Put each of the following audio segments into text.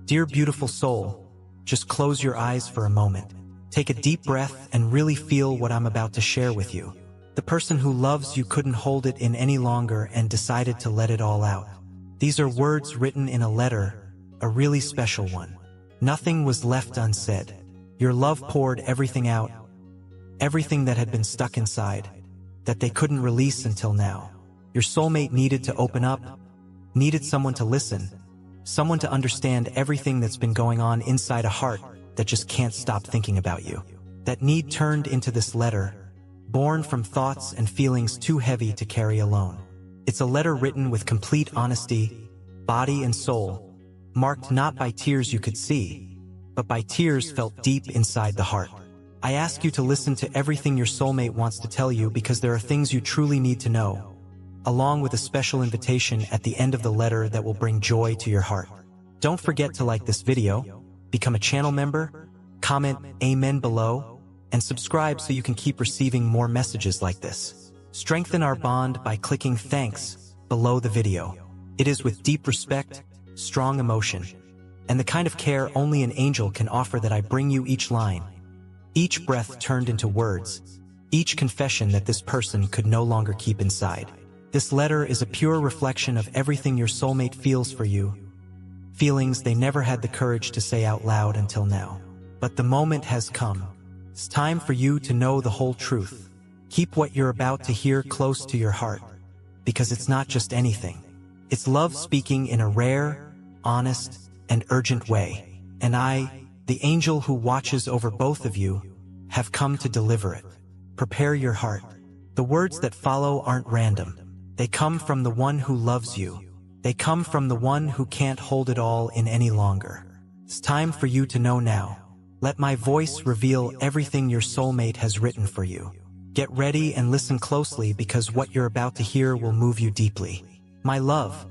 Dear beautiful soul, just close your eyes for a moment. Take a deep breath and really feel what I'm about to share with you. The person who loves you couldn't hold it in any longer and decided to let it all out. These are words written in a letter, a really special one. Nothing was left unsaid. Your love poured everything out, everything that had been stuck inside, that they couldn't release until now. Your soulmate needed to open up, needed someone to listen, someone to understand everything that's been going on inside a heart that just can't stop thinking about you. That need turned into this letter, born from thoughts and feelings too heavy to carry alone. It's a letter written with complete honesty, body and soul, marked not by tears you could see, but by tears felt deep inside the heart. I ask you to listen to everything your soulmate wants to tell you because there are things you truly need to know, along with a special invitation at the end of the letter that will bring joy to your heart. Don't forget to like this video, become a channel member, comment Amen below, and subscribe so you can keep receiving more messages like this. Strengthen our bond by clicking thanks below the video. It is with deep respect, strong emotion, and the kind of care only an angel can offer that I bring you each line, each breath turned into words, each confession that this person could no longer keep inside. This letter is a pure reflection of everything your soulmate feels for you, feelings they never had the courage to say out loud until now. But the moment has come. It's time for you to know the whole truth. Keep what you're about to hear close to your heart, because it's not just anything. It's love speaking in a rare, honest, and urgent way. And I, the angel who watches over both of you, have come to deliver it. Prepare your heart. The words that follow aren't random. They come from the one who loves you. They come from the one who can't hold it all in any longer. It's time for you to know now. Let my voice reveal everything your soulmate has written for you. Get ready and listen closely because what you're about to hear will move you deeply. My love,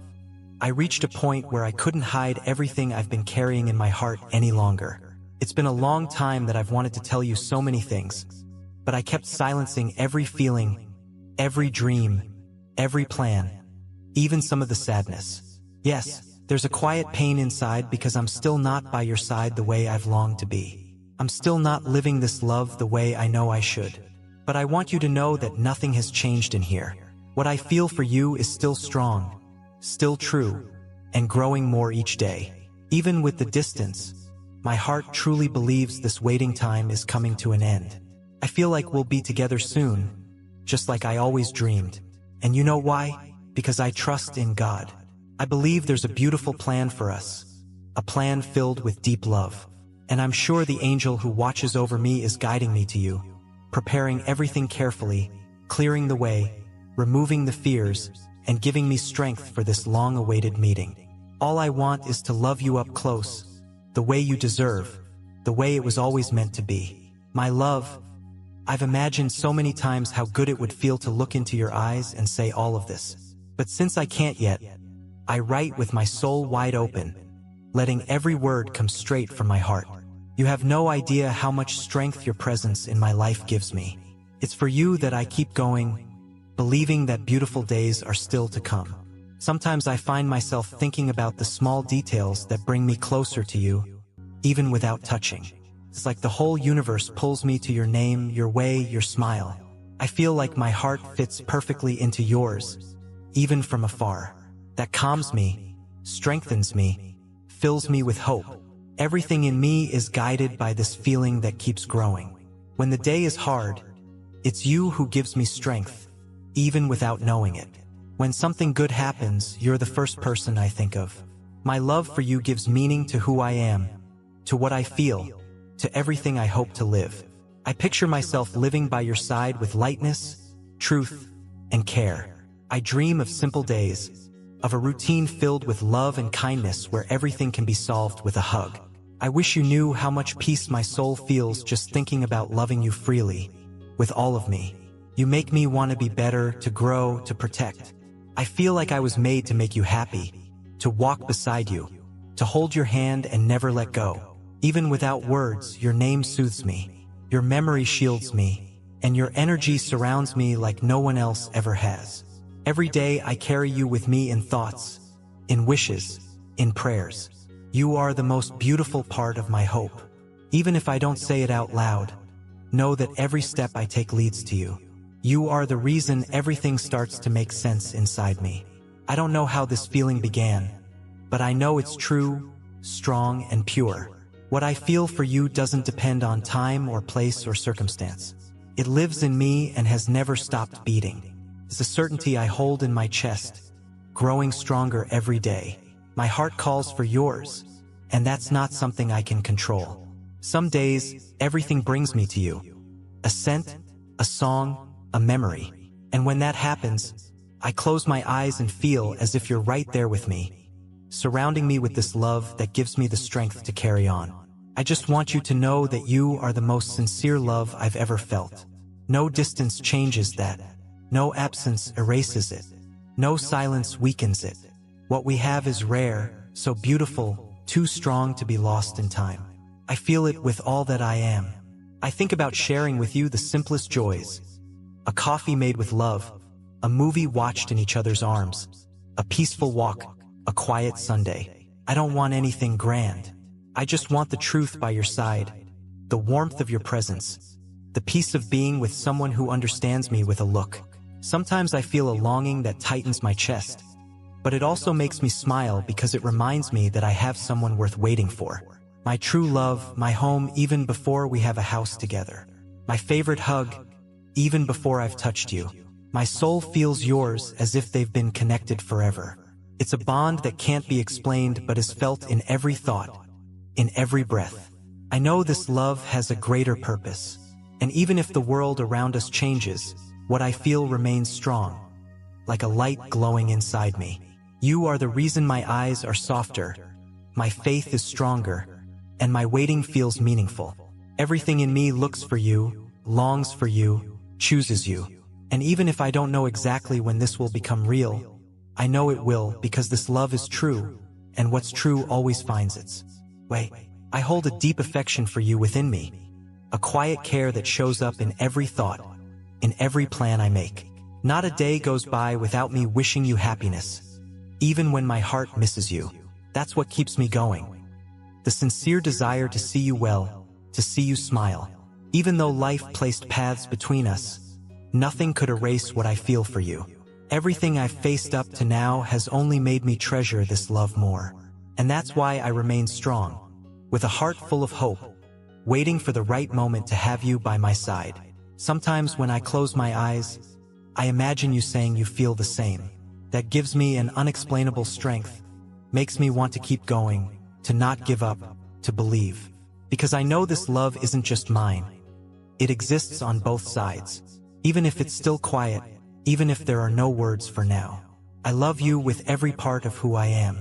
I reached a point where I couldn't hide everything I've been carrying in my heart any longer. It's been a long time that I've wanted to tell you so many things, but I kept silencing every feeling, every dream, every plan, even some of the sadness. Yes, there's a quiet pain inside because I'm still not by your side the way I've longed to be. I'm still not living this love the way I know I should. But I want you to know that nothing has changed in here. What I feel for you is still strong, still true, and growing more each day. Even with the distance, my heart truly believes this waiting time is coming to an end. I feel like we'll be together soon, just like I always dreamed. And you know why? Because I trust in God. I believe there's a beautiful plan for us, a plan filled with deep love. And I'm sure the angel who watches over me is guiding me to you, preparing everything carefully, clearing the way, removing the fears, and giving me strength for this long-awaited meeting. All I want is to love you up close, the way you deserve, the way it was always meant to be. My love, I've imagined so many times how good it would feel to look into your eyes and say all of this. But since I can't yet, I write with my soul wide open, letting every word come straight from my heart. You have no idea how much strength your presence in my life gives me. It's for you that I keep going, believing that beautiful days are still to come. Sometimes I find myself thinking about the small details that bring me closer to you, even without touching. It's like the whole universe pulls me to your name, your way, your smile. I feel like my heart fits perfectly into yours, even from afar. That calms me, strengthens me, fills me with hope. Everything in me is guided by this feeling that keeps growing. When the day is hard, it's you who gives me strength, even without knowing it. When something good happens, you're the first person I think of. My love for you gives meaning to who I am, to what I feel, to everything I hope to live. I picture myself living by your side with lightness, truth, and care. I dream of simple days, of a routine filled with love and kindness where everything can be solved with a hug. I wish you knew how much peace my soul feels just thinking about loving you freely, with all of me. You make me want to be better, to grow, to protect. I feel like I was made to make you happy, to walk beside you, to hold your hand and never let go. Even without words, your name soothes me, your memory shields me, and your energy surrounds me like no one else ever has. Every day I carry you with me in thoughts, in wishes, in prayers. You are the most beautiful part of my hope. Even if I don't say it out loud, know that every step I take leads to you. You are the reason everything starts to make sense inside me. I don't know how this feeling began, but I know it's true, strong, and pure. What I feel for you doesn't depend on time or place or circumstance. It lives in me and has never stopped beating. It's a certainty I hold in my chest, growing stronger every day. My heart calls for yours, and that's not something I can control. Some days, everything brings me to you. A scent, a song, a memory. And when that happens, I close my eyes and feel as if you're right there with me, surrounding me with this love that gives me the strength to carry on. I just want you to know that you are the most sincere love I've ever felt. No distance changes that. No absence erases it. No silence weakens it. What we have is rare, so beautiful, too strong to be lost in time. I feel it with all that I am. I think about sharing with you the simplest joys. A coffee made with love, a movie watched in each other's arms, a peaceful walk, a quiet Sunday. I don't want anything grand. I just want the truth by your side, the warmth of your presence, the peace of being with someone who understands me with a look. Sometimes I feel a longing that tightens my chest, but it also makes me smile because it reminds me that I have someone worth waiting for. My true love, my home even before we have a house together. My favorite hug, even before I've touched you. My soul feels yours as if they've been connected forever. It's a bond that can't be explained but is felt in every thought, in every breath. I know this love has a greater purpose, and even if the world around us changes, what I feel remains strong, like a light glowing inside me. You are the reason my eyes are softer, my faith is stronger, and my waiting feels meaningful. Everything in me looks for you, longs for you, chooses you. And even if I don't know exactly when this will become real, I know it will because this love is true, and what's true always finds its way. I hold a deep affection for you within me, a quiet care that shows up in every thought, in every plan I make. Not a day goes by without me wishing you happiness, even when my heart misses you. That's what keeps me going. The sincere desire to see you well, to see you smile. Even though life placed paths between us, nothing could erase what I feel for you. Everything I've faced up to now has only made me treasure this love more. And that's why I remain strong, with a heart full of hope, waiting for the right moment to have you by my side. Sometimes when I close my eyes, I imagine you saying you feel the same. That gives me an unexplainable strength, makes me want to keep going, to not give up, to believe. Because I know this love isn't just mine. It exists on both sides. Even if it's still quiet, even if there are no words for now. I love you with every part of who I am.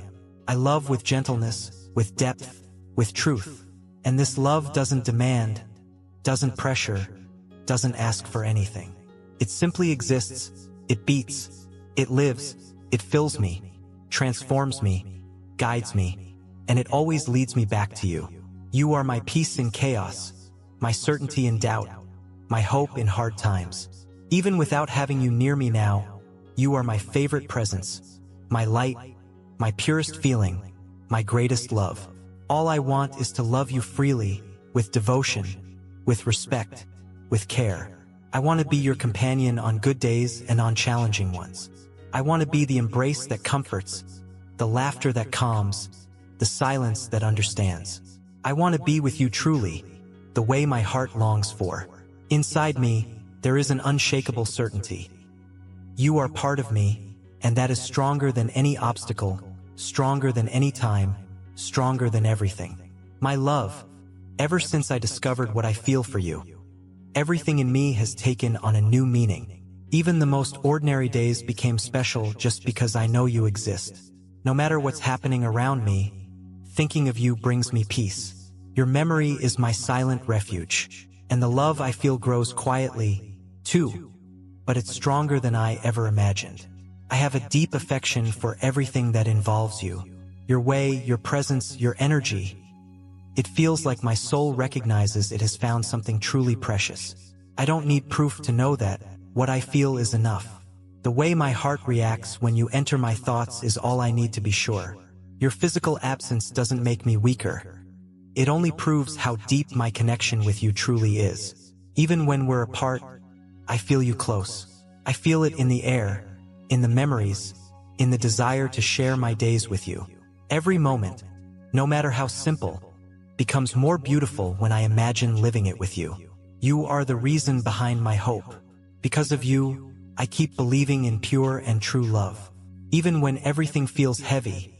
I love with gentleness, with depth, with truth. And this love doesn't demand, doesn't pressure, doesn't ask for anything. It simply exists, it beats, it lives, it fills me, transforms me, guides me, and it always leads me back to you. You are my peace in chaos, my certainty in doubt, my hope in hard times. Even without having you near me now, you are my favorite presence, my light, my purest feeling, my greatest love. All I want is to love you freely, with devotion, with respect, with care. I want to be your companion on good days and on challenging ones. I want to be the embrace that comforts, the laughter that calms, the silence that understands. I want to be with you truly, the way my heart longs for. Inside me, there is an unshakable certainty. You are part of me, and that is stronger than any obstacle, stronger than any time, stronger than everything. My love, ever since I discovered what I feel for you, everything in me has taken on a new meaning. Even the most ordinary days became special just because I know you exist. No matter what's happening around me, thinking of you brings me peace. Your memory is my silent refuge, and the love I feel grows quietly, too, but it's stronger than I ever imagined. I have a deep affection for everything that involves you. Your way, your presence, your energy. It feels like my soul recognizes it has found something truly precious. I don't need proof to know that. What I feel is enough. The way my heart reacts when you enter my thoughts is all I need to be sure. Your physical absence doesn't make me weaker. It only proves how deep my connection with you truly is. Even when we're apart, I feel you close. I feel it in the air, in the memories, in the desire to share my days with you. Every moment, no matter how simple, becomes more beautiful when I imagine living it with you. You are the reason behind my hope. Because of you, I keep believing in pure and true love. Even when everything feels heavy,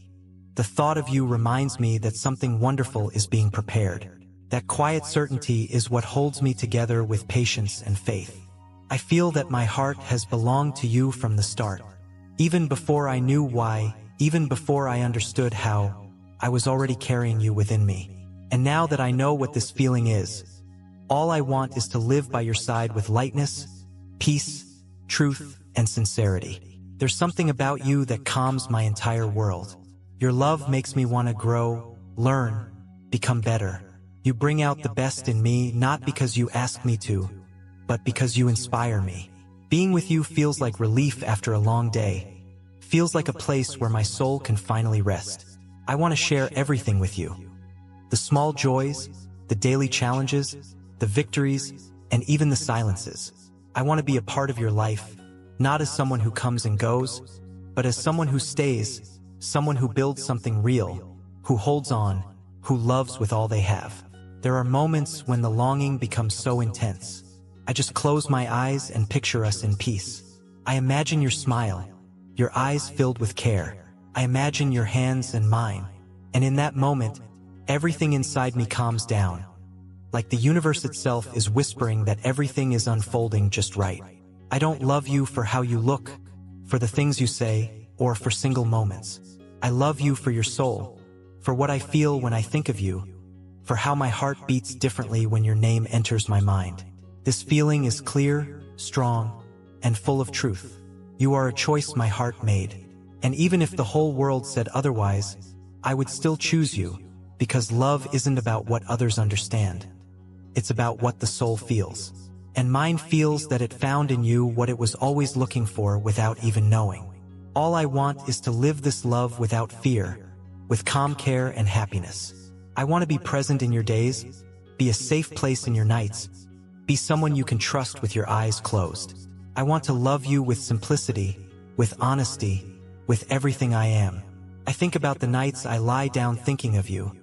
the thought of you reminds me that something wonderful is being prepared. That quiet certainty is what holds me together with patience and faith. I feel that my heart has belonged to you from the start. Even before I knew why, even before I understood how, I was already carrying you within me. And now that I know what this feeling is, all I want is to live by your side with lightness, peace, truth, and sincerity. There's something about you that calms my entire world. Your love makes me want to grow, learn, become better. You bring out the best in me not because you ask me to, but because you inspire me. Being with you feels like relief after a long day. Feels like a place where my soul can finally rest. I want to share everything with you. The small joys, the daily challenges, the victories, and even the silences. I want to be a part of your life, not as someone who comes and goes, but as someone who stays, someone who builds something real, who holds on, who loves with all they have. There are moments when the longing becomes so intense. I just close my eyes and picture us in peace. I imagine your smile, your eyes filled with care. I imagine your hands and mine. And in that moment, everything inside me calms down. Like the universe itself is whispering that everything is unfolding just right. I don't love you for how you look, for the things you say, or for single moments. I love you for your soul, for what I feel when I think of you, for how my heart beats differently when your name enters my mind. This feeling is clear, strong, and full of truth. You are a choice my heart made. And even if the whole world said otherwise, I would still choose you, because love isn't about what others understand. It's about what the soul feels. And mine feels that it found in you what it was always looking for without even knowing. All I want is to live this love without fear, with calm care and happiness. I want to be present in your days, be a safe place in your nights, be someone you can trust with your eyes closed. I want to love you with simplicity, with honesty, with everything I am. I think about the nights I lie down thinking of you,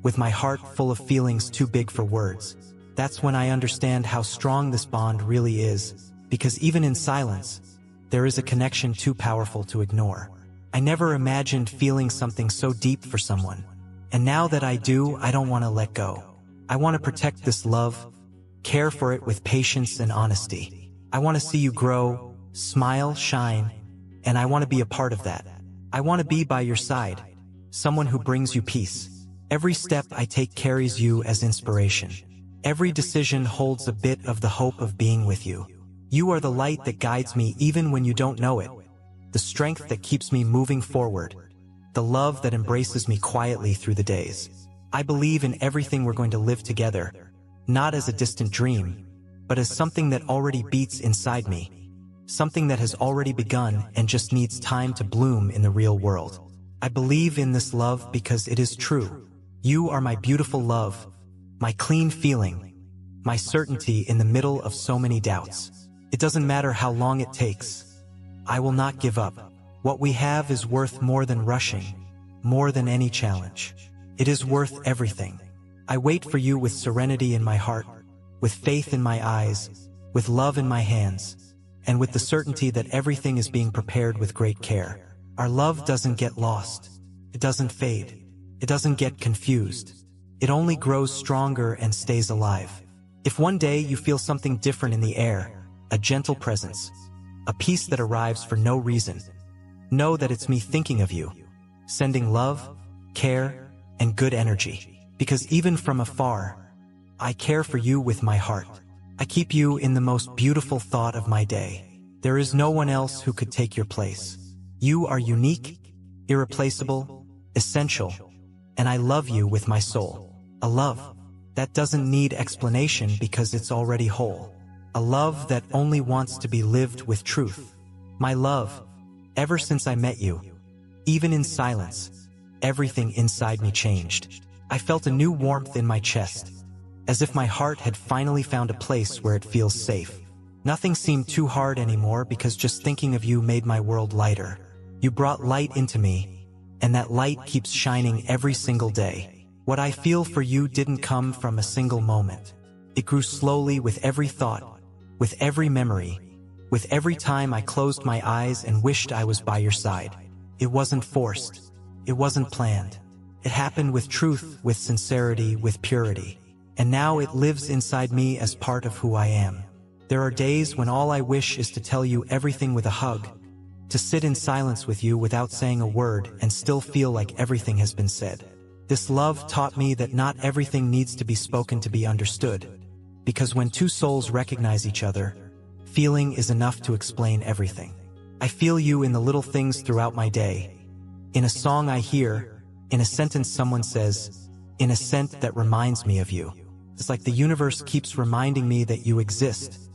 with my heart full of feelings too big for words. That's when I understand how strong this bond really is, because even in silence, there is a connection too powerful to ignore. I never imagined feeling something so deep for someone. And now that I do, I don't want to let go. I want to protect this love, care for it with patience and honesty. I want to see you grow, smile, shine, and I want to be a part of that. I want to be by your side, someone who brings you peace. Every step I take carries you as inspiration. Every decision holds a bit of the hope of being with you. You are the light that guides me even when you don't know it, the strength that keeps me moving forward, the love that embraces me quietly through the days. I believe in everything we're going to live together, not as a distant dream, but as something that already beats inside me, something that has already begun and just needs time to bloom in the real world. I believe in this love because it is true. You are my beautiful love, my clean feeling, my certainty in the middle of so many doubts. It doesn't matter how long it takes. I will not give up. What we have is worth more than rushing, more than any challenge. It is worth everything. I wait for you with serenity in my heart, with faith in my eyes, with love in my hands, and with the certainty that everything is being prepared with great care. Our love doesn't get lost. It doesn't fade. It doesn't get confused. It only grows stronger and stays alive. If one day you feel something different in the air, a gentle presence, a peace that arrives for no reason, know that it's me thinking of you, sending love, care, and good energy. Because even from afar, I care for you with my heart. I keep you in the most beautiful thought of my day. There is no one else who could take your place. You are unique, irreplaceable, essential, and I love you with my soul. A love that doesn't need explanation because it's already whole. A love that only wants to be lived with truth. My love, ever since I met you, even in silence, everything inside me changed. I felt a new warmth in my chest, as if my heart had finally found a place where it feels safe. Nothing seemed too hard anymore because just thinking of you made my world lighter. You brought light into me, and that light keeps shining every single day. What I feel for you didn't come from a single moment. It grew slowly with every thought, with every memory, with every time I closed my eyes and wished I was by your side. It wasn't forced. It wasn't planned. It happened with truth, with sincerity, with purity. And now it lives inside me as part of who I am. There are days when all I wish is to tell you everything with a hug, to sit in silence with you without saying a word and still feel like everything has been said. This love taught me that not everything needs to be spoken to be understood, because when two souls recognize each other, feeling is enough to explain everything. I feel you in the little things throughout my day, in a song I hear, in a sentence someone says, in a scent that reminds me of you. It's like the universe keeps reminding me that you exist,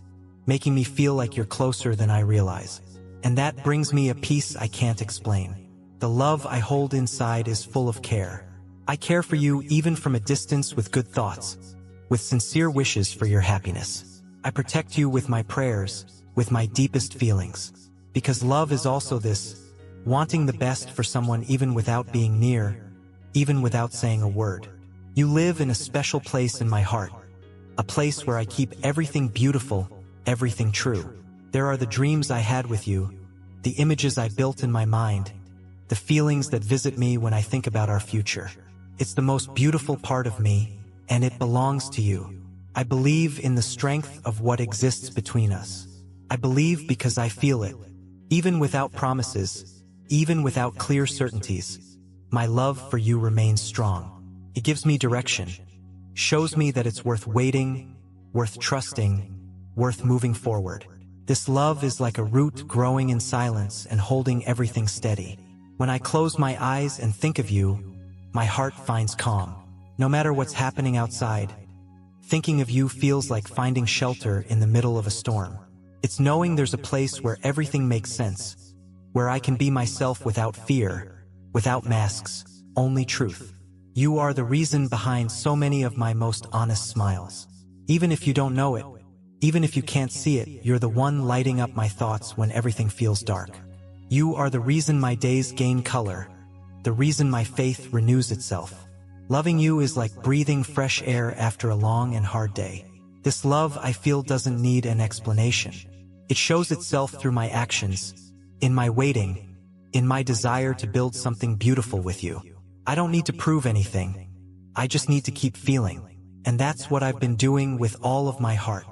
making me feel like you're closer than I realize. And that brings me a peace I can't explain. The love I hold inside is full of care. I care for you even from a distance with good thoughts, with sincere wishes for your happiness. I protect you with my prayers, with my deepest feelings. Because love is also this, wanting the best for someone even without being near, even without saying a word. You live in a special place in my heart, a place where I keep everything beautiful, everything true. There are the dreams I had with you, the images I built in my mind, the feelings that visit me when I think about our future. It's the most beautiful part of me, and it belongs to you. I believe in the strength of what exists between us. I believe because I feel it. Even without promises, even without clear certainties, my love for you remains strong. It gives me direction, shows me that it's worth waiting, worth trusting, worth moving forward. This love is like a root growing in silence and holding everything steady. When I close my eyes and think of you, my heart finds calm. No matter what's happening outside, thinking of you feels like finding shelter in the middle of a storm. It's knowing there's a place where everything makes sense, where I can be myself without fear, without masks, only truth. You are the reason behind so many of my most honest smiles. Even if you don't know it, even if you can't see it, you're the one lighting up my thoughts when everything feels dark. You are the reason my days gain color, the reason my faith renews itself. Loving you is like breathing fresh air after a long and hard day. This love I feel doesn't need an explanation. It shows itself through my actions, in my waiting, in my desire to build something beautiful with you. I don't need to prove anything. I just need to keep feeling. And that's what I've been doing with all of my heart.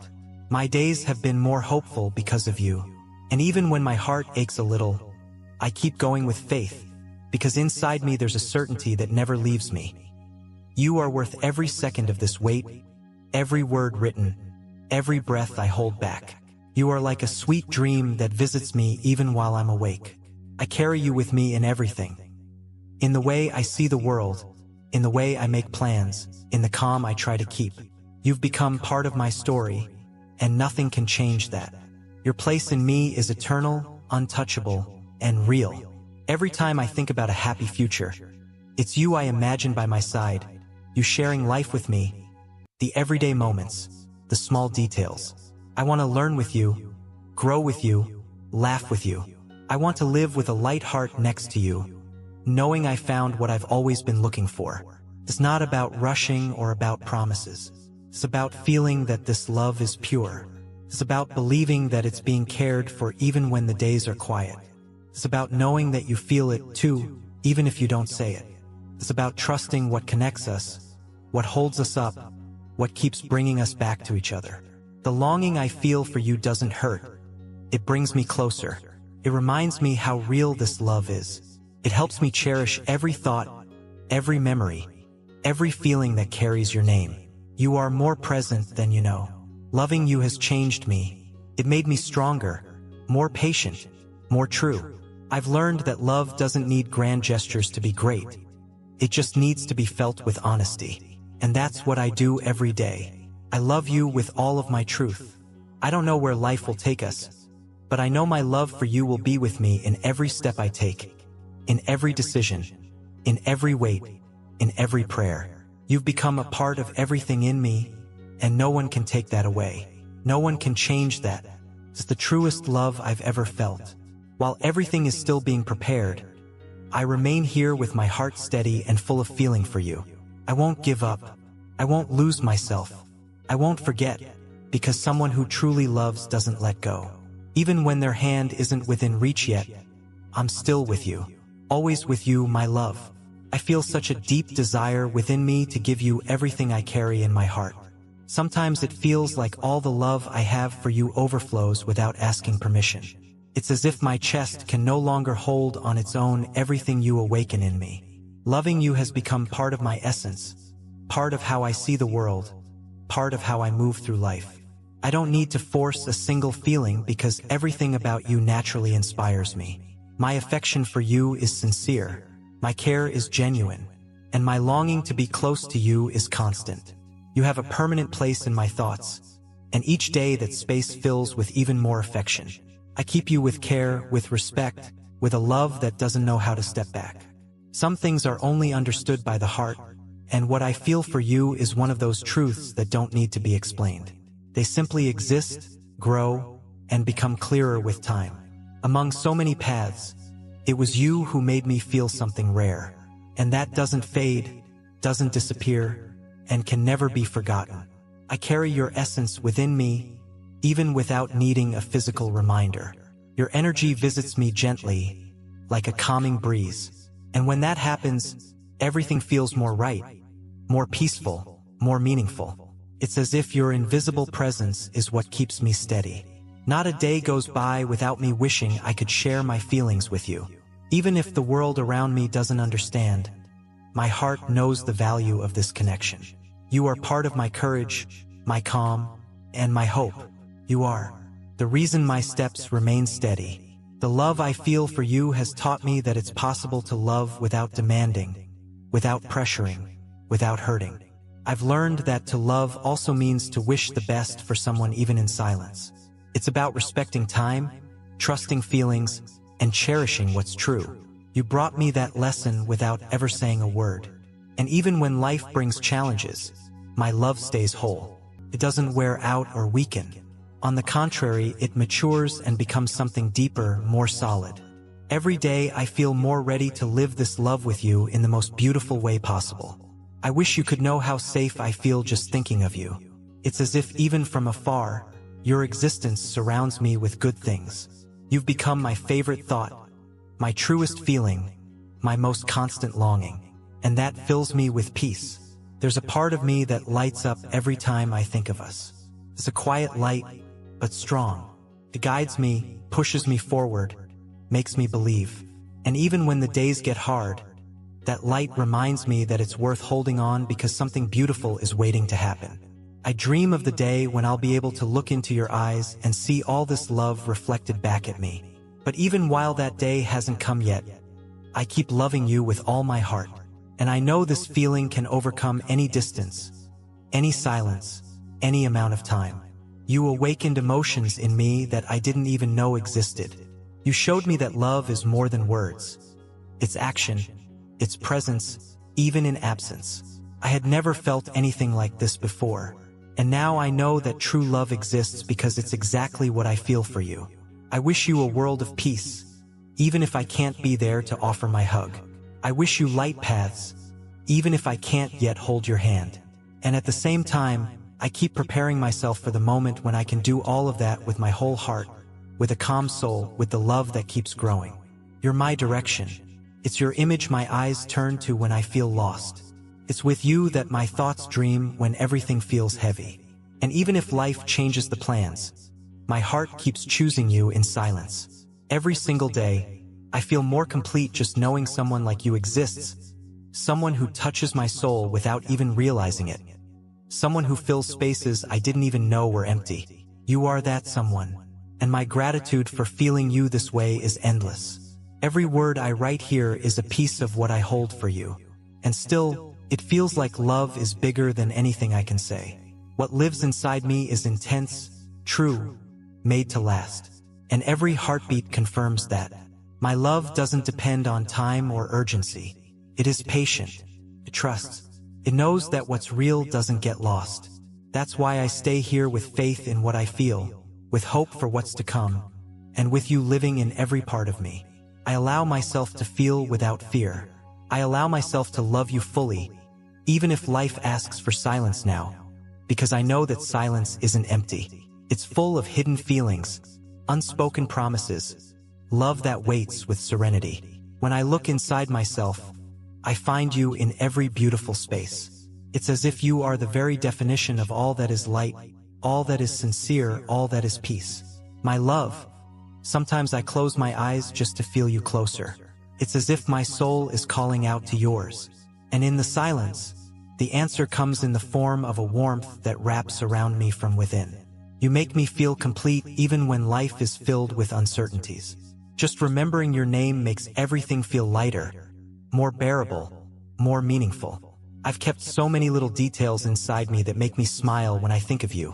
My days have been more hopeful because of you. And even when my heart aches a little, I keep going with faith, because inside me there's a certainty that never leaves me. You are worth every second of this wait, every word written, every breath I hold back. You are like a sweet dream that visits me even while I'm awake. I carry you with me in everything. In the way I see the world, in the way I make plans, in the calm I try to keep. You've become part of my story, and nothing can change that. Your place in me is eternal, untouchable, and real. Every time I think about a happy future, it's you I imagine by my side, you sharing life with me, the everyday moments, the small details. I want to learn with you, grow with you, laugh with you. I want to live with a light heart next to you, knowing I found what I've always been looking for. It's not about rushing or about promises. It's about feeling that this love is pure. It's about believing that it's being cared for even when the days are quiet. It's about knowing that you feel it too, even if you don't say it. It's about trusting what connects us, what holds us up, what keeps bringing us back to each other. The longing I feel for you doesn't hurt. It brings me closer. It reminds me how real this love is. It helps me cherish every thought, every memory, every feeling that carries your name. You are more present than you know. Loving you has changed me. It made me stronger, more patient, more true. I've learned that love doesn't need grand gestures to be great. It just needs to be felt with honesty. And that's what I do every day. I love you with all of my truth. I don't know where life will take us, but I know my love for you will be with me in every step I take, in every decision, in every wait, in every prayer. You've become a part of everything in me, and no one can take that away. No one can change that. It's the truest love I've ever felt. While everything is still being prepared, I remain here with my heart steady and full of feeling for you. I won't give up. I won't lose myself. I won't forget, because someone who truly loves doesn't let go. Even when their hand isn't within reach yet, I'm still with you. Always with you, my love. I feel such a deep desire within me to give you everything I carry in my heart. Sometimes it feels like all the love I have for you overflows without asking permission. It's as if my chest can no longer hold on its own everything you awaken in me. Loving you has become part of my essence, part of how I see the world, part of how I move through life. I don't need to force a single feeling because everything about you naturally inspires me. My affection for you is sincere, my care is genuine, and my longing to be close to you is constant. You have a permanent place in my thoughts, and each day that space fills with even more affection. I keep you with care, with respect, with a love that doesn't know how to step back. Some things are only understood by the heart, and what I feel for you is one of those truths that don't need to be explained. They simply exist, grow, and become clearer with time. Among so many paths, it was you who made me feel something rare, and that doesn't fade, doesn't disappear, and can never be forgotten. I carry your essence within me, even without needing a physical reminder. Your energy visits me gently, like a calming breeze. And when that happens, everything feels more right, more peaceful, more meaningful. It's as if your invisible presence is what keeps me steady. Not a day goes by without me wishing I could share my feelings with you. Even if the world around me doesn't understand, my heart knows the value of this connection. You are part of my courage, my calm, and my hope. You are the reason my steps remain steady. The love I feel for you has taught me that it's possible to love without demanding, without pressuring, without hurting. I've learned that to love also means to wish the best for someone even in silence. It's about respecting time, trusting feelings, and cherishing what's true. You brought me that lesson without ever saying a word. And even when life brings challenges, my love stays whole. It doesn't wear out or weaken. On the contrary, it matures and becomes something deeper, more solid. Every day I feel more ready to live this love with you in the most beautiful way possible. I wish you could know how safe I feel just thinking of you. It's as if even from afar, your existence surrounds me with good things. You've become my favorite thought, my truest feeling, my most constant longing. And that fills me with peace. There's a part of me that lights up every time I think of us. It's a quiet light, but strong. It guides me, pushes me forward, makes me believe. And even when the days get hard, that light reminds me that it's worth holding on because something beautiful is waiting to happen. I dream of the day when I'll be able to look into your eyes and see all this love reflected back at me. But even while that day hasn't come yet, I keep loving you with all my heart. And I know this feeling can overcome any distance, any silence, any amount of time. You awakened emotions in me that I didn't even know existed. You showed me that love is more than words. It's action, it's presence, even in absence. I had never felt anything like this before. And now I know that true love exists because it's exactly what I feel for you. I wish you a world of peace, even if I can't be there to offer my hug. I wish you light paths, even if I can't yet hold your hand. And at the same time, I keep preparing myself for the moment when I can do all of that with my whole heart, with a calm soul, with the love that keeps growing. You're my direction. It's your image my eyes turn to when I feel lost. It's with you that my thoughts dream when everything feels heavy. And even if life changes the plans, my heart keeps choosing you in silence. Every single day, I feel more complete just knowing someone like you exists, someone who touches my soul without even realizing it, someone who fills spaces I didn't even know were empty. You are that someone, and my gratitude for feeling you this way is endless. Every word I write here is a piece of what I hold for you, and still, it feels like love is bigger than anything I can say. What lives inside me is intense, true, made to last, and every heartbeat confirms that. My love doesn't depend on time or urgency. It is patient. It trusts. It knows that what's real doesn't get lost. That's why I stay here with faith in what I feel, with hope for what's to come, and with you living in every part of me. I allow myself to feel without fear. I allow myself to love you fully, even if life asks for silence now, because I know that silence isn't empty. It's full of hidden feelings, unspoken promises, love that waits with serenity. When I look inside myself, I find you in every beautiful space. It's as if you are the very definition of all that is light, all that is sincere, all that is peace. My love, sometimes I close my eyes just to feel you closer. It's as if my soul is calling out to yours. And in the silence, the answer comes in the form of a warmth that wraps around me from within. You make me feel complete even when life is filled with uncertainties. Just remembering your name makes everything feel lighter, more bearable, more meaningful. I've kept so many little details inside me that make me smile when I think of you.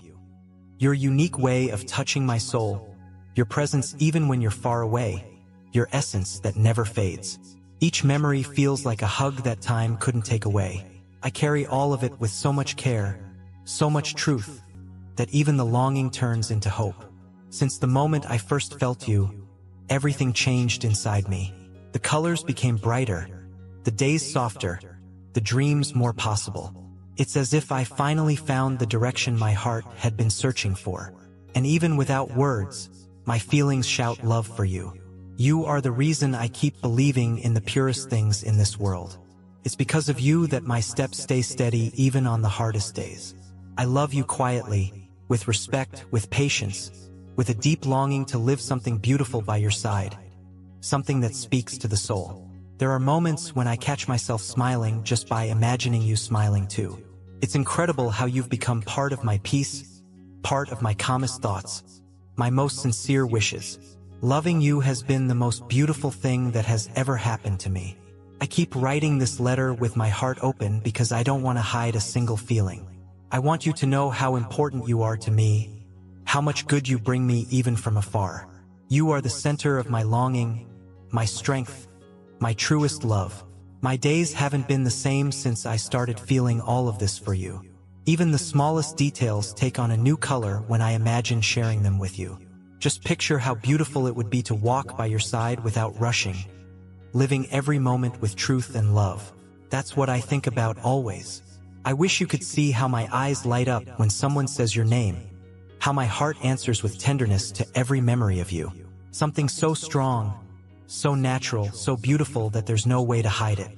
Your unique way of touching my soul, your presence even when you're far away, your essence that never fades. Each memory feels like a hug that time couldn't take away. I carry all of it with so much care, so much truth, that even the longing turns into hope. Since the moment I first felt you, everything changed inside me. The colors became brighter, the days softer, the dreams more possible. It's as if I finally found the direction my heart had been searching for. And even without words, my feelings shout love for you. You are the reason I keep believing in the purest things in this world. It's because of you that my steps stay steady even on the hardest days. I love you quietly, with respect, with patience, with a deep longing to live something beautiful by your side, something that speaks to the soul. There are moments when I catch myself smiling just by imagining you smiling too. It's incredible how you've become part of my peace, part of my calmest thoughts, my most sincere wishes. Loving you has been the most beautiful thing that has ever happened to me. I keep writing this letter with my heart open because I don't want to hide a single feeling. I want you to know how important you are to me, how much good you bring me even from afar. You are the center of my longing, my strength, my truest love. My days haven't been the same since I started feeling all of this for you. Even the smallest details take on a new color when I imagine sharing them with you. Just picture how beautiful it would be to walk by your side without rushing, living every moment with truth and love. That's what I think about always. I wish you could see how my eyes light up when someone says your name, how my heart answers with tenderness to every memory of you. Something so strong, so natural, so beautiful that there's no way to hide it.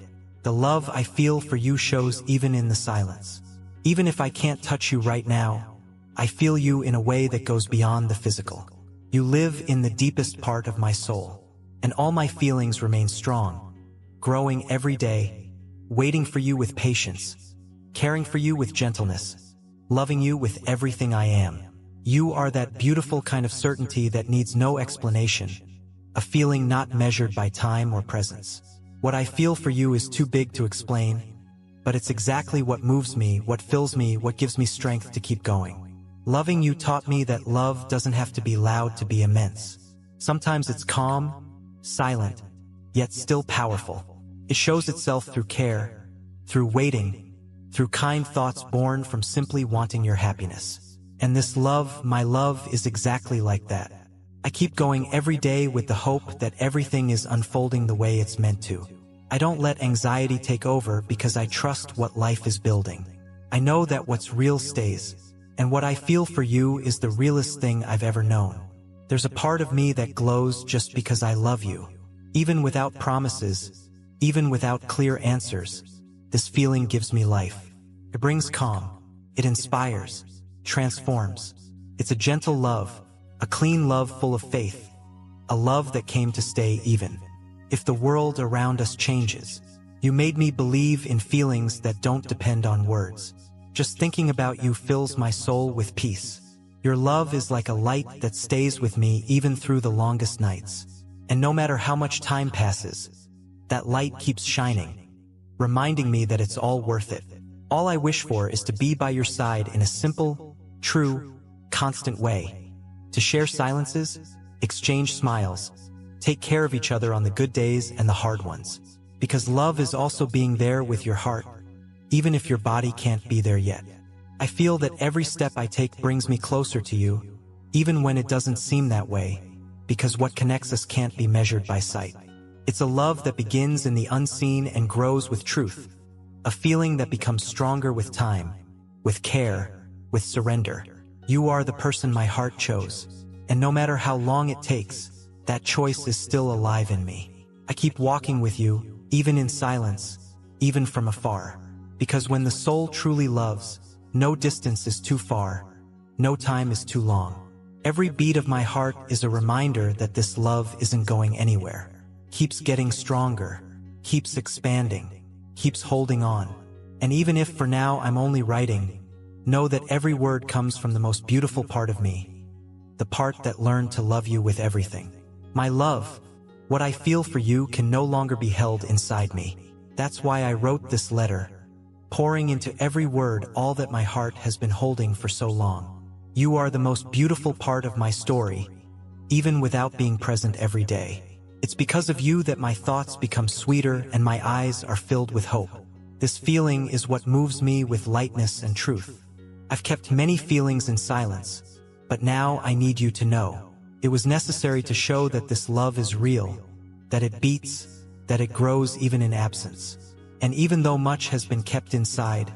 The love I feel for you shows even in the silence. Even if I can't touch you right now, I feel you in a way that goes beyond the physical. You live in the deepest part of my soul, and all my feelings remain strong, growing every day, waiting for you with patience, caring for you with gentleness, loving you with everything I am. You are that beautiful kind of certainty that needs no explanation, a feeling not measured by time or presence. What I feel for you is too big to explain, but it's exactly what moves me, what fills me, what gives me strength to keep going. Loving you taught me that love doesn't have to be loud to be immense. Sometimes it's calm, silent, yet still powerful. It shows itself through care, through waiting, through kind thoughts born from simply wanting your happiness. And this love, my love, is exactly like that. I keep going every day with the hope that everything is unfolding the way it's meant to. I don't let anxiety take over because I trust what life is building. I know that what's real stays, and what I feel for you is the realest thing I've ever known. There's a part of me that glows just because I love you. Even without promises, even without clear answers, this feeling gives me life. It brings calm. It inspires, transforms. It's a gentle love, a clean love full of faith, a love that came to stay even if the world around us changes. You made me believe in feelings that don't depend on words. Just thinking about you fills my soul with peace. Your love is like a light that stays with me even through the longest nights. And no matter how much time passes, that light keeps shining, reminding me that it's all worth it. All I wish for is to be by your side in a simple, true, constant way. To share silences, exchange smiles, take care of each other on the good days and the hard ones. because love is also being there with your heart, even if your body can't be there yet. I feel that every step I take brings me closer to you, even when it doesn't seem that way, because what connects us can't be measured by sight. It's a love that begins in the unseen and grows with truth, a feeling that becomes stronger with time, with care, with surrender. You are the person my heart chose, and no matter how long it takes, that choice is still alive in me. I keep walking with you, even in silence, even from afar, because when the soul truly loves, no distance is too far, no time is too long. Every beat of my heart is a reminder that this love isn't going anywhere. Keeps getting stronger, keeps expanding, keeps holding on. And even if for now I'm only writing, know that every word comes from the most beautiful part of me, the part that learned to love you with everything. My love, what I feel for you can no longer be held inside me. That's why I wrote this letter, pouring into every word all that my heart has been holding for so long. You are the most beautiful part of my story, even without being present every day. It's because of you that my thoughts become sweeter and my eyes are filled with hope. This feeling is what moves me with lightness and truth. I've kept many feelings in silence, but now I need you to know. It was necessary to show that this love is real, that it beats, that it grows even in absence. And even though much has been kept inside,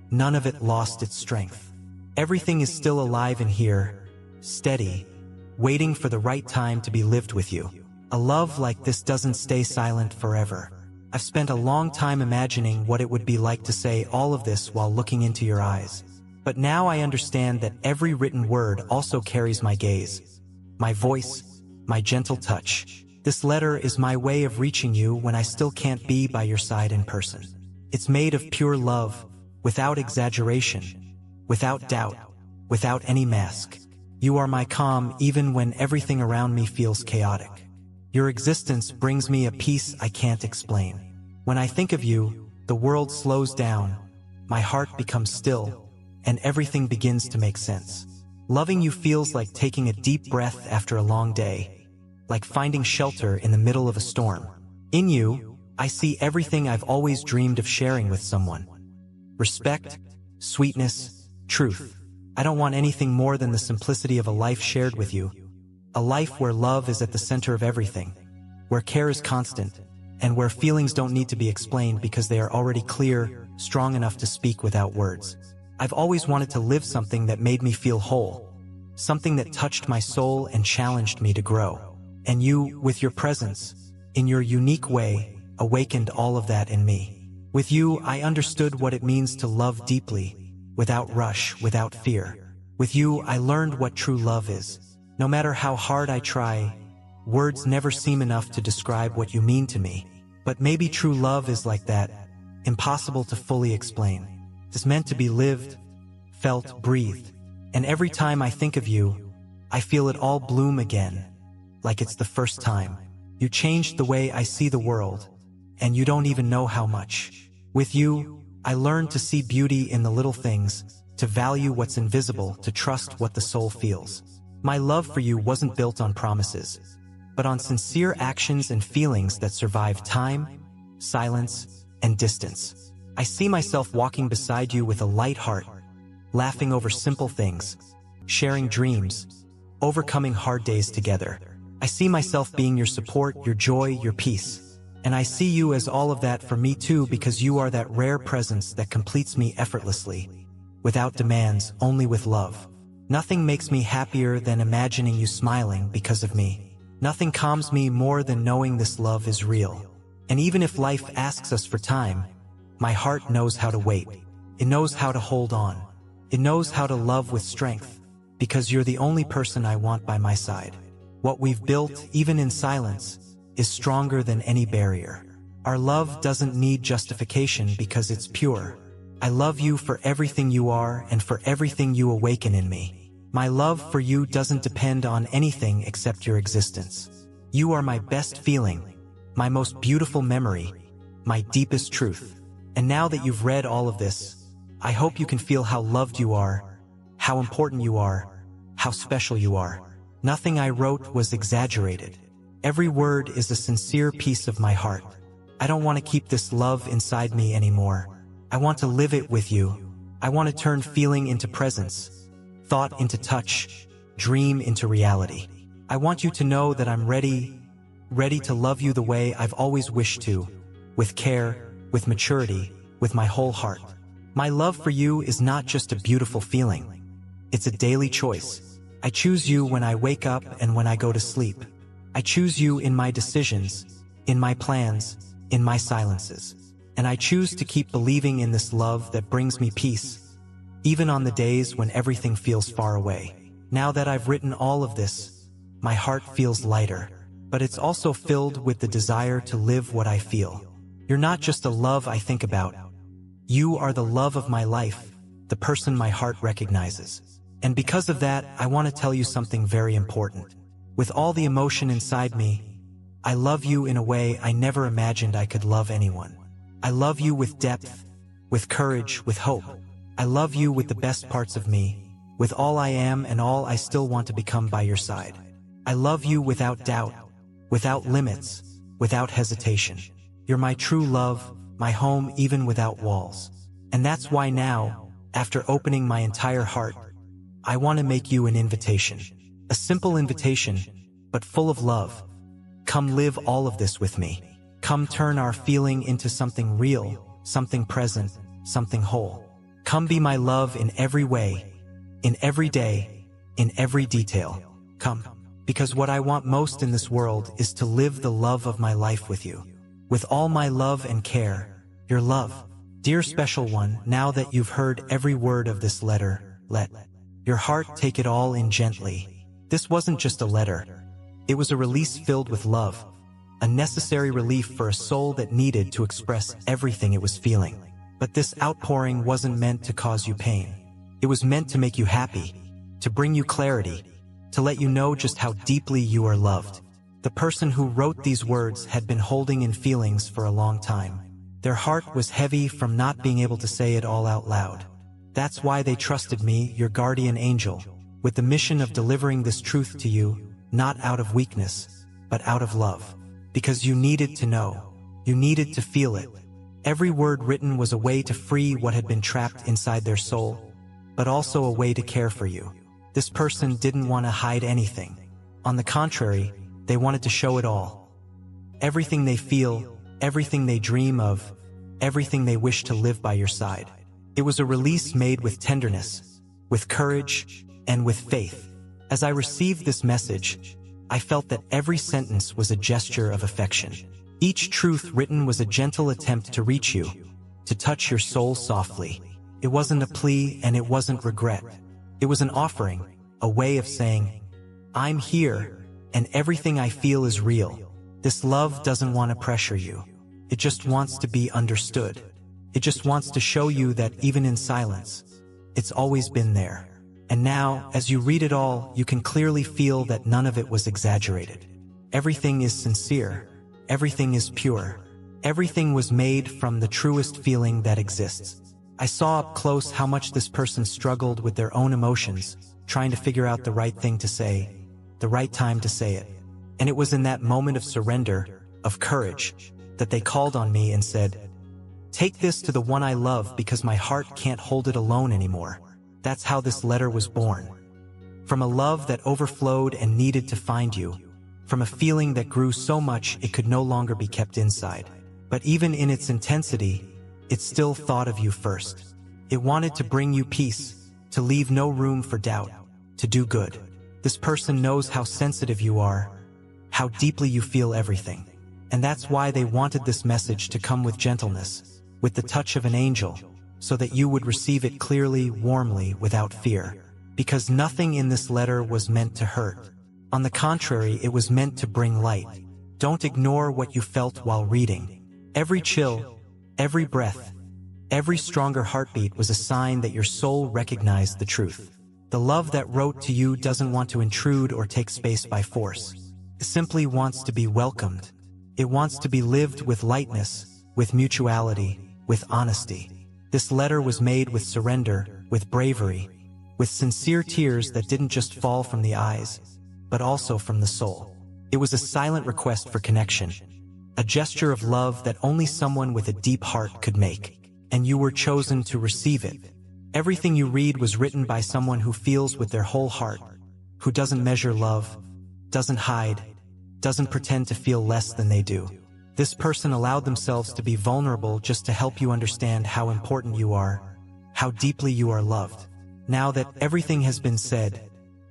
none of it lost its strength. Everything is still alive in here, steady, waiting for the right time to be lived with you. A love like this doesn't stay silent forever. I've spent a long time imagining what it would be like to say all of this while looking into your eyes. But now I understand that every written word also carries my gaze, my voice, my gentle touch. This letter is my way of reaching you when I still can't be by your side in person. It's made of pure love, without exaggeration, without doubt, without any mask. You are my calm even when everything around me feels chaotic. Your existence brings me a peace I can't explain. When I think of you, the world slows down, my heart becomes still, and everything begins to make sense. Loving you feels like taking a deep breath after a long day, like finding shelter in the middle of a storm. In you, I see everything I've always dreamed of sharing with someone. Respect, sweetness, truth. I don't want anything more than the simplicity of a life shared with you. A life where love is at the center of everything, where care is constant, and where feelings don't need to be explained because they are already clear, strong enough to speak without words. I've always wanted to live something that made me feel whole, something that touched my soul and challenged me to grow. And you, with your presence, in your unique way, awakened all of that in me. With you, I understood what it means to love deeply, without rush, without fear. With you, I learned what true love is. No matter how hard I try, words never seem enough to describe what you mean to me. But maybe true love is like that, impossible to fully explain. It's meant to be lived, felt, breathed. And every time I think of you, I feel it all bloom again, like it's the first time. You changed the way I see the world, and you don't even know how much. With you, I learned to see beauty in the little things, to value what's invisible, to trust what the soul feels. My love for you wasn't built on promises, but on sincere actions and feelings that survive time, silence, and distance. I see myself walking beside you with a light heart, laughing over simple things, sharing dreams, overcoming hard days together. I see myself being your support, your joy, your peace. And I see you as all of that for me too, because you are that rare presence that completes me effortlessly, without demands, only with love. Nothing makes me happier than imagining you smiling because of me. Nothing calms me more than knowing this love is real. And even if life asks us for time, my heart knows how to wait. It knows how to hold on. It knows how to love with strength, because you're the only person I want by my side. What we've built, even in silence, is stronger than any barrier. Our love doesn't need justification because it's pure. I love you for everything you are and for everything you awaken in me. My love for you doesn't depend on anything except your existence. You are my best feeling, my most beautiful memory, my deepest truth. And now that you've read all of this, I hope you can feel how loved you are, how important you are, how special you are. Nothing I wrote was exaggerated. Every word is a sincere piece of my heart. I don't want to keep this love inside me anymore. I want to live it with you. I want to turn feeling into presence, thought into touch, dream into reality. I want you to know that I'm ready to love you the way I've always wished to, with care, with maturity, with my whole heart. My love for you is not just a beautiful feeling. It's a daily choice. I choose you when I wake up and when I go to sleep. I choose you in my decisions, in my plans, in my silences. And I choose to keep believing in this love that brings me peace, even on the days when everything feels far away. Now that I've written all of this, my heart feels lighter, but it's also filled with the desire to live what I feel. You're not just a love I think about. You are the love of my life, the person my heart recognizes. And because of that, I want to tell you something very important. With all the emotion inside me, I love you in a way I never imagined I could love anyone. I love you with depth, with courage, with hope. I love you with the best parts of me, with all I am and all I still want to become by your side. I love you without doubt, without limits, without hesitation. You're my true love, my home even without walls. And that's why now, after opening my entire heart, I want to make you an invitation. A simple invitation, but full of love. Come live all of this with me. Come turn our feeling into something real, something present, something whole. Come be my love in every way, in every day, in every detail. Come, because what I want most in this world is to live the love of my life with you. With all my love and care, your love. Dear special one, now that you've heard every word of this letter, let your heart take it all in gently. This wasn't just a letter. It was a release filled with love, a necessary relief for a soul that needed to express everything it was feeling. But this outpouring wasn't meant to cause you pain. It was meant to make you happy, to bring you clarity, to let you know just how deeply you are loved. The person who wrote these words had been holding in feelings for a long time. Their heart was heavy from not being able to say it all out loud. That's why they trusted me, your guardian angel, with the mission of delivering this truth to you, not out of weakness, but out of love. Because you needed to know. You needed to feel it. Every word written was a way to free what had been trapped inside their soul, but also a way to care for you. This person didn't want to hide anything. On the contrary, they wanted to show it all. Everything they feel, everything they dream of, everything they wish to live by your side. It was a release made with tenderness, with courage, and with faith. As I received this message, I felt that every sentence was a gesture of affection. Each truth written was a gentle attempt to reach you, to touch your soul softly. It wasn't a plea and it wasn't regret. It was an offering, a way of saying, I'm here, and everything I feel is real. This love doesn't want to pressure you. It just wants to be understood. It just wants to show you that even in silence, it's always been there. And now, as you read it all, you can clearly feel that none of it was exaggerated. Everything is sincere. Everything is pure. Everything was made from the truest feeling that exists. I saw up close how much this person struggled with their own emotions, trying to figure out the right thing to say, the right time to say it. And it was in that moment of surrender, of courage, that they called on me and said, take this to the one I love because my heart can't hold it alone anymore. That's how this letter was born. From a love that overflowed and needed to find you. From a feeling that grew so much it could no longer be kept inside. But even in its intensity, it still thought of you first. It wanted to bring you peace, to leave no room for doubt, to do good. This person knows how sensitive you are, how deeply you feel everything. And that's why they wanted this message to come with gentleness, with the touch of an angel, so that you would receive it clearly, warmly, without fear. Because nothing in this letter was meant to hurt. On the contrary, it was meant to bring light. Don't ignore what you felt while reading. Every chill, every breath, every stronger heartbeat was a sign that your soul recognized the truth. The love that wrote to you doesn't want to intrude or take space by force. It simply wants to be welcomed. It wants to be lived with lightness, with mutuality, with honesty. This letter was made with surrender, with bravery, with sincere tears that didn't just fall from the eyes, but also from the soul. It was a silent request for connection, a gesture of love that only someone with a deep heart could make. And you were chosen to receive it. Everything you read was written by someone who feels with their whole heart, who doesn't measure love, doesn't hide, doesn't pretend to feel less than they do. This person allowed themselves to be vulnerable just to help you understand how important you are, how deeply you are loved. Now that everything has been said,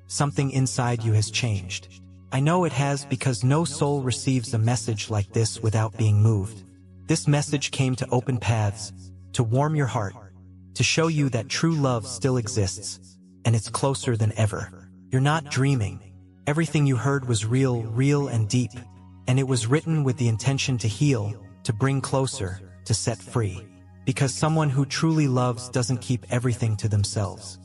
something inside you has changed. I know it has, because no soul receives a message like this without being moved. This message came to open paths, to warm your heart, to show you that true love still exists, and it's closer than ever. You're not dreaming. Everything you heard was real and deep, and it was written with the intention to heal, to bring closer, to set free. Because someone who truly loves doesn't keep everything to themselves.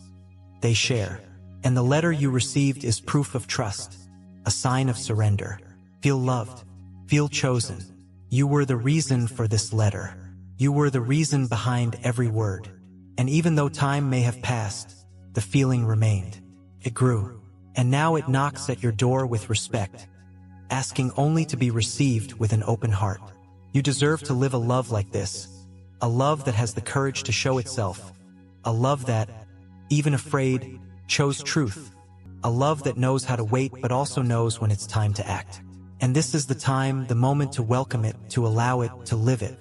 They share. And the letter you received is proof of trust, a sign of surrender. Feel loved. Feel chosen. You were the reason for this letter. You were the reason behind every word. And even though time may have passed, the feeling remained. It grew. And now it knocks at your door with respect, asking only to be received with an open heart. You deserve to live a love like this, a love that has the courage to show itself, a love that, even afraid, chose truth, a love that knows how to wait but also knows when it's time to act. And this is the time, the moment to welcome it, to allow it, to live it.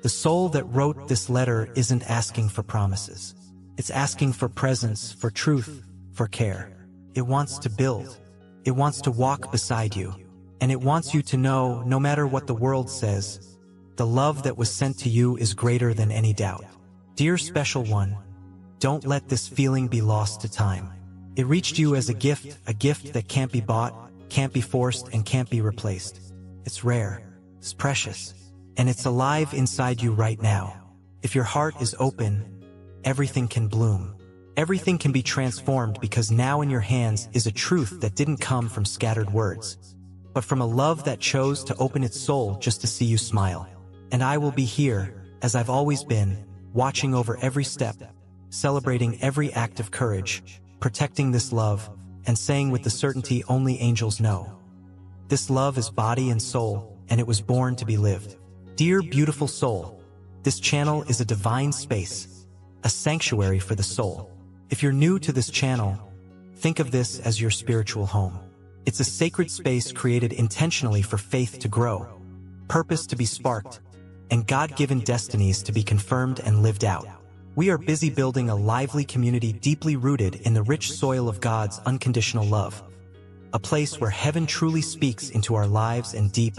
The soul that wrote this letter isn't asking for promises. It's asking for presence, for truth, for care. It wants to build. It wants to walk beside you. And it wants you to know, no matter what the world says, the love that was sent to you is greater than any doubt. Dear special one, don't let this feeling be lost to time. It reached you as a gift that can't be bought, can't be forced, and can't be replaced. It's rare, it's precious, and it's alive inside you right now. If your heart is open, everything can bloom. Everything can be transformed, because now in your hands is a truth that didn't come from scattered words, but from a love that chose to open its soul just to see you smile. And I will be here, as I've always been, watching over every step, celebrating every act of courage, protecting this love, and saying with the certainty only angels know. This love is body and soul, and it was born to be lived. Dear beautiful soul, this channel is a divine space, a sanctuary for the soul. If you're new to this channel, think of this as your spiritual home. It's a sacred space created intentionally for faith to grow, purpose to be sparked, and God-given destinies to be confirmed and lived out. We are busy building a lively community deeply rooted in the rich soil of God's unconditional love, a place where heaven truly speaks into our lives and deep,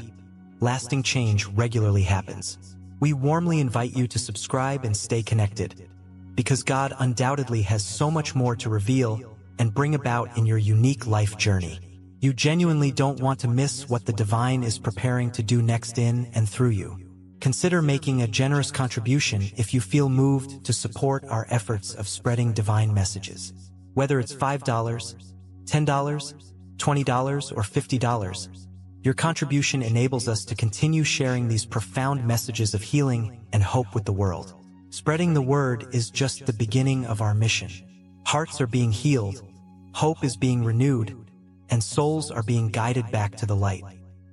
lasting change regularly happens. We warmly invite you to subscribe and stay connected, because God undoubtedly has so much more to reveal and bring about in your unique life journey. You genuinely don't want to miss what the divine is preparing to do next in and through you. Consider making a generous contribution if you feel moved to support our efforts of spreading divine messages. Whether it's $5, $10, $20, or $50, your contribution enables us to continue sharing these profound messages of healing and hope with the world. Spreading the word is just the beginning of our mission. Hearts are being healed, hope is being renewed, and souls are being guided back to the light.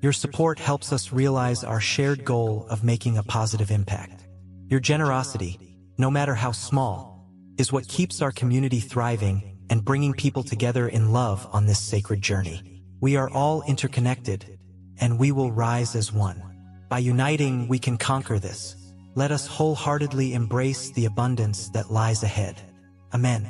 Your support helps us realize our shared goal of making a positive impact. Your generosity, no matter how small, is what keeps our community thriving and bringing people together in love on this sacred journey. We are all interconnected, and we will rise as one. By uniting, we can conquer this. Let us wholeheartedly embrace the abundance that lies ahead. Amen.